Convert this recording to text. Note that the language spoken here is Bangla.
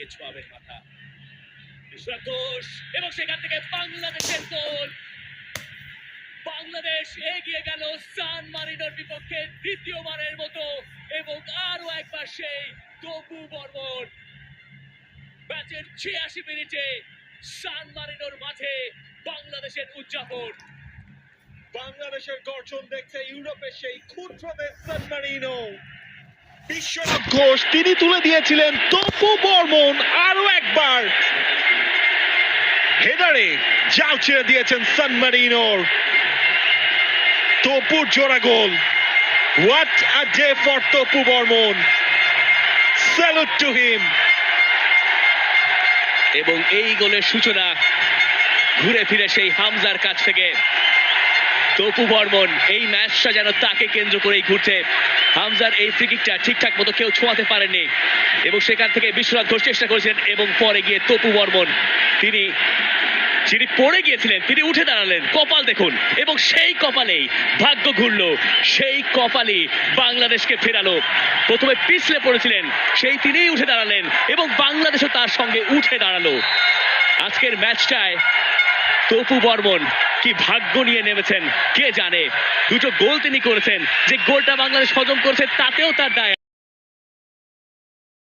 গিয়ে ছোঁয়াবেন মাথা। বিশ্বনাথ ঘোষ এবং সেখান থেকে বাংলাদেশের গোল। বাংলাদেশ এগিয়ে গেল সান মারিনোর বিপক্ষে দ্বিতীয়বারের মতো এবং আরো একবার সেই তপু বর্মন। ম্যাচের ৮৬ মিনিটে সান মারিনোর মাঠে বাংলাদেশের উদযাপন। বাংলাদেশের গর্জন দেখতে ইউরোপের সেই ক্ষুদ্র দেশ সান মারিনো। বিশ্বনাথ ঘোষ তিনি তুলে দিয়েছিলেন, তপু বর্মন আরো একবার হেডারে জাল ছেড়ে দিয়েছেন সান মারিনোর। তপুর জোড়া গোল। What a day for Topu Barman. Salute to him. এবং এই গোলের সূচনা ঘুরে ফিরে সেই হামজার কাছ থেকে। তপু বর্মন এই ম্যাচটা যেন তাকে কেন্দ্র করেই ঘুরছে। হামজার এই ফ্রিকিকটা ঠিকঠাক মতো কেউ ছোঁয়াতে পারেননি এবং সেখান থেকে বিশ্বনাথ ঘোষ চেষ্টা করেছেন এবং পরে গিয়ে তপু বর্মন যিনি পড়ে গিয়েছিলেন তিনি উঠে দাঁড়ালেন। কপাল দেখুন, এবং সেই কপালেই ভাগ্য ঘুরলো, সেই কপালই বাংলাদেশকে ফেরালো। প্রথমে পিছলে পড়েছিলেন, সেই তিনিই উঠে দাঁড়ালেন এবং বাংলাদেশও তার সঙ্গে উঠে দাঁড়ালো। আজকের ম্যাচটায় তপু বর্মন কি ভাগ্য নিয়ে নেমেছেন কে জানে। দুটো গোল তিনি করেছেন, যে গোলটা বাংলাদেশ হজম করেছে তাতেও তার দায়।